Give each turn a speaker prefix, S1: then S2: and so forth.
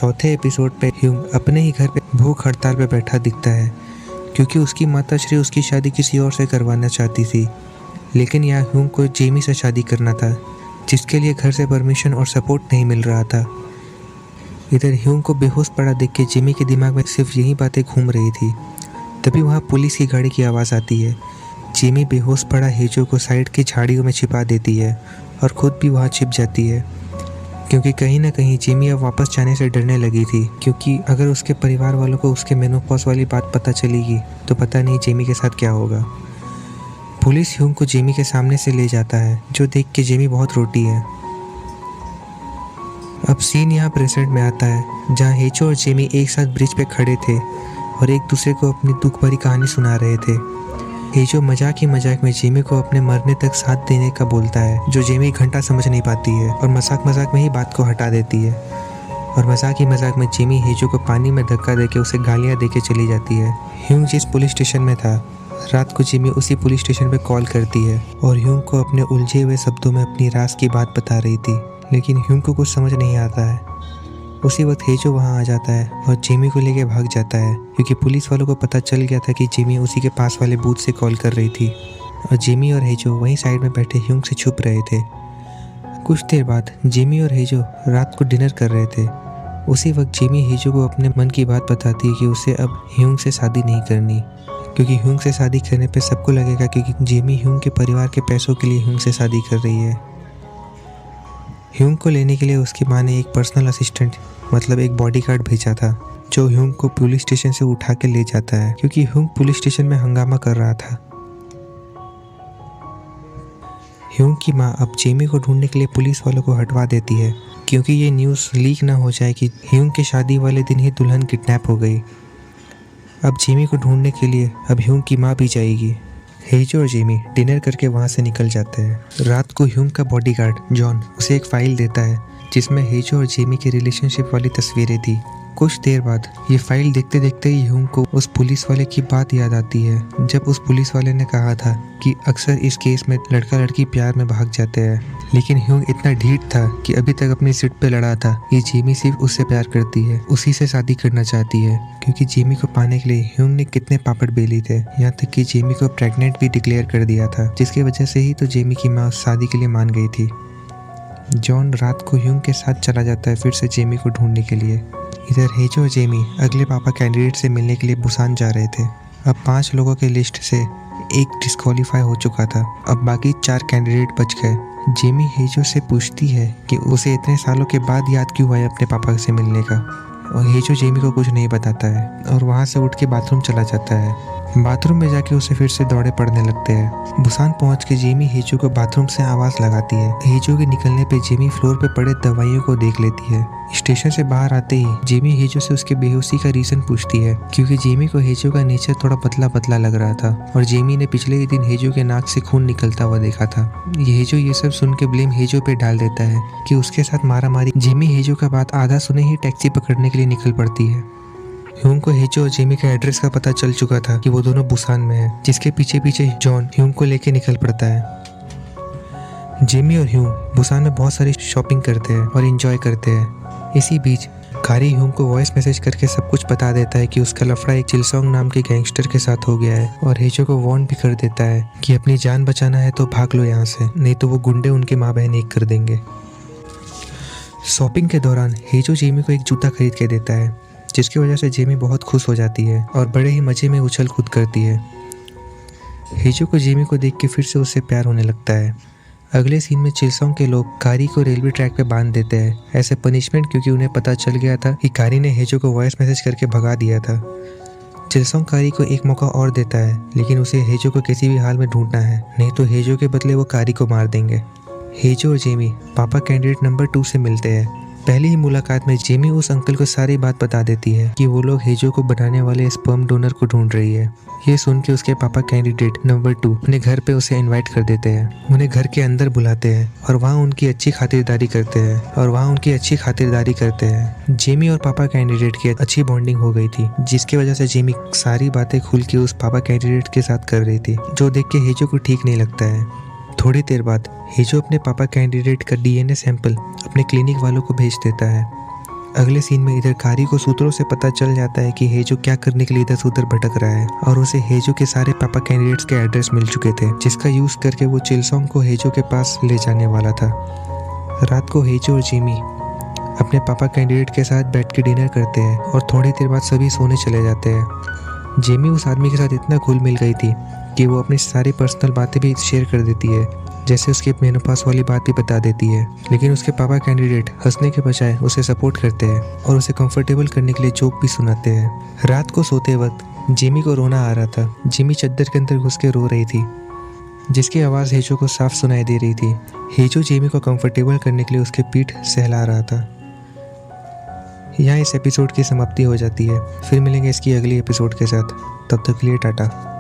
S1: चौथे एपिसोड पे ह्यूंग अपने ही घर पे भूख हड़ताल पे बैठा दिखता है क्योंकि उसकी माताश्री उसकी शादी किसी और से करवाना चाहती थी। लेकिन यहाँ ह्यूंग को जेमी से शादी करना था, जिसके लिए घर से परमिशन और सपोर्ट नहीं मिल रहा था। इधर ह्यूंग को बेहोश पड़ा देख के जेमी के दिमाग में सिर्फ यही बातें घूम रही थी। तभी वहाँ पुलिस की गाड़ी की आवाज़ आती है। जेमी बेहोश पड़ा हेजो को साइड की झाड़ियों में छिपा देती है और खुद भी वहाँ छिप जाती है, क्योंकि कहीं ना कहीं जेमी अब वापस जाने से डरने लगी थी, क्योंकि अगर उसके परिवार वालों को उसके मेनोपॉज वाली बात पता चलेगी तो पता नहीं जेमी के साथ क्या होगा। पुलिस ह्यूंग को जेमी के सामने से ले जाता है, जो देख के जेमी बहुत रोती है। अब सीन यहाँ प्रेजेंट में आता है, जहाँ हेजो और जेमी एक साथ ब्रिज पे खड़े थे और एक दूसरे को अपनी दुख भरी कहानी सुना रहे थे। हेजो मजाक ही मजाक में जेमी को अपने मरने तक साथ देने का बोलता है, जो जेमी घंटा समझ नहीं पाती है और मजाक मजाक में ही बात को हटा देती है। और मजाक ही मजाक में जेमी हेजो को पानी में धक्का देके उसे गालियाँ देके चली जाती है। ह्यूंग जिस पुलिस स्टेशन में था, रात को जेमी उसी पुलिस स्टेशन पे कॉल करती है और ह्यूंग को अपने उलझे हुए शब्दों में अपनी राज की बात बता रही थी, लेकिन ह्यूंग को कुछ समझ नहीं आता है। उसी वक्त हेजो वहाँ आ जाता है और जेमी को लेके भाग जाता है, क्योंकि पुलिस वालों को पता चल गया था कि जेमी उसी के पास वाले बूथ से कॉल कर रही थी और जेमी और हेजो वहीं साइड में बैठे ह्यूंग से छुप रहे थे। कुछ देर बाद जेमी और हेजो रात को डिनर कर रहे थे। उसी वक्त जेमी हेजो को अपने मन की बात बताती है कि उसे अब ह्यूंग से शादी नहीं करनी, क्योंकि ह्यूंग से शादी करने पे सबको लगेगा क्योंकि जेमी ह्यूंग के परिवार के पैसों के लिए ह्यूंग से शादी कर रही है। ह्यूंग को लेने के लिए उसकी माँ ने एक पर्सनल असिस्टेंट मतलब एक बॉडीगार्ड भेजा था, जो ह्यूंग को पुलिस स्टेशन से उठा के ले जाता है, क्योंकि ह्यूंग पुलिस स्टेशन में हंगामा कर रहा था। ह्यूंग की माँ अब जेमी को ढूंढने के लिए पुलिस वालों को हटवा देती है, क्योंकि ये न्यूज़ लीक ना हो जाए कि ह्यूंग के शादी वाले दिन ही दुल्हन किडनैप हो गई। अब जेमी को ढूंढने के लिए अब ह्यूंग की माँ भी जाएगी। हेजो और जेमी डिनर करके वहाँ से निकल जाते हैं। रात को ह्यूंग का बॉडीगार्ड जॉन उसे एक फाइल देता है, जिसमें हेजो और जेमी की रिलेशनशिप वाली तस्वीरें थी। कुछ देर बाद ये फाइल देखते देखते ही ह्यूंग को उस पुलिस वाले की बात याद आती है, जब उस पुलिस वाले ने कहा था कि अक्सर इस केस में लड़का लड़की प्यार में भाग जाते हैं। लेकिन ह्यूंग इतना ढीठ था कि अभी तक अपनी सीट पे लड़ा था कि जेमी सिर्फ उससे प्यार करती है, उसी से शादी करना चाहती है, क्योंकि जेमी को पाने के लिए ह्यूंग ने कितने पापड़ बेली थे, यहाँ तक कि जेमी को प्रेग्नेंट भी डिक्लेयर कर दिया था, जिसकी वजह से ही तो जेमी की माँ शादी के लिए मान गई थी। जॉन रात को ह्यूंग के साथ चला जाता है फिर से जेमी को ढूंढने के लिए। इधर हेजो और जेमी अगले पापा कैंडिडेट से मिलने के लिए बुसान जा रहे थे। अब 5 लोगों के लिस्ट से एक डिस्क्वालीफाई हो चुका था, अब बाकी 4 कैंडिडेट बच गए। जेमी हेजो से पूछती है कि उसे इतने सालों के बाद याद क्यों आया अपने पापा से मिलने का, और हेजो जेमी को कुछ नहीं बताता है और वहाँ से उठ के बाथरूम चला जाता है। बाथरूम में जाके उसे फिर से दौड़े पड़ने लगते हैं। बुसान पहुंच के जेमी हेजो को बाथरूम से आवाज़ लगाती है। हेजो के निकलने पे जेमी फ्लोर पे पड़े दवाइयों को देख लेती है। स्टेशन से बाहर आते ही जेमी हेजो से उसके बेहोशी का रीज़न पूछती है, क्योंकि जेमी को हेजो का नेचर थोड़ा पतला पतला लग रहा था और जेमी ने पिछले ही दिन हेजो के नाक से खून निकलता हुआ देखा था। हेजो ये सब सुन के ब्लेम हेजो पे डाल देता है कि उसके साथ मारा मारी। जेमी हेजो का बात आधा सुने ही टैक्सी पकड़ने के लिए निकल पड़ती है। ह्यूंग को हेजो और जेमी के एड्रेस का पता चल चुका था कि वो दोनों बुसान में हैं, जिसके पीछे पीछे जॉन ह्यूंग को लेके निकल पड़ता है। जेमी और ह्यूंग बुसान में बहुत सारी शॉपिंग करते हैं और एंजॉय करते हैं। इसी बीच कारी ह्यूंग को वॉइस मैसेज करके सब कुछ बता देता है कि उसका लफड़ा एक चिलसोंग नाम के गैंगस्टर के साथ हो गया है, और हेजो को वार्न भी कर देता है कि अपनी जान बचाना है तो भाग लो यहाँ से, नहीं तो वो गुंडे उनके माँ बहन एक कर देंगे। शॉपिंग के दौरान हेजो जेमी को एक जूता खरीद के देता है, जिसकी वजह से जेमी बहुत खुश हो जाती है और बड़े ही मजे में उछल कूद करती है। हेजो को जेमी को देख के फिर से उससे प्यार होने लगता है। अगले सीन में चिलसोंग के लोग कारी को रेलवे ट्रैक पे बांध देते हैं, ऐसे पनिशमेंट, क्योंकि उन्हें पता चल गया था कि कारी ने हेजो को वॉइस मैसेज करके भगा दिया था। चिलसोंग कारी को एक मौका और देता है, लेकिन उसे हेजो को किसी भी हाल में ढूंढना है, नहीं तो हेजो के बदले वो कारी को मार देंगे। हेजो और जेमी पापा कैंडिडेट नंबर 2 से मिलते हैं। पहली ही मुलाकात में जेमी उस अंकल को सारी बात बता देती है कि वो लोग हेजो को बनाने वाले स्पर्म डोनर को ढूंढ रही है। ये सुन के उसके पापा कैंडिडेट नंबर 2 अपने घर पे उसे इनवाइट कर देते हैं। उन्हें घर के अंदर बुलाते हैं और वहाँ उनकी अच्छी खातिरदारी करते हैं जेमी और पापा कैंडिडेट की अच्छी बॉन्डिंग हो गई थी, जिसकी वजह से जेमी सारी बातें खुल के उस पापा कैंडिडेट के साथ कर रही थी, जो देख के हेजो को ठीक नहीं लगता है। थोड़ी देर बाद हेजो अपने पापा कैंडिडेट का DNA सैंपल अपने क्लिनिक वालों को भेज देता है। अगले सीन में इधर कारी को सूत्रों से पता चल जाता है कि हेजो क्या करने के लिए इधर से उधर भटक रहा है और उसे हेजो के सारे पापा कैंडिडेट्स के एड्रेस मिल चुके थे, जिसका यूज करके वो चिलसोंग को हेजो के पास ले जाने वाला था। रात को हेजो और जिमी अपने पापा कैंडिडेट के साथ बैठ के डिनर करते हैं और थोड़ी देर बाद सभी सोने चले जाते हैं। जिमी उस आदमी के साथ इतना घुल मिल गई थी कि वो अपनी सारी पर्सनल बातें भी शेयर कर देती है, जैसे उसकी मेनोपॉज वाली बात भी बता देती है। लेकिन उसके पापा कैंडिडेट हंसने के बजाय उसे सपोर्ट करते हैं और उसे कंफर्टेबल करने के लिए जोक भी सुनाते हैं। रात को सोते वक्त जिमी को रोना आ रहा था। जिमी चद्दर के अंदर घुस के रो रही थी, जिसकी आवाज़ हेजो को साफ सुनाई दे रही थी। हेजो जिमी को कंफर्टेबल करने के लिए उसके पीठ सहला रहा था। यहाँ इस एपिसोड की समाप्ति हो जाती है। फिर मिलेंगे इसकी अगली एपिसोड के साथ। तब तक के लिए टाटा।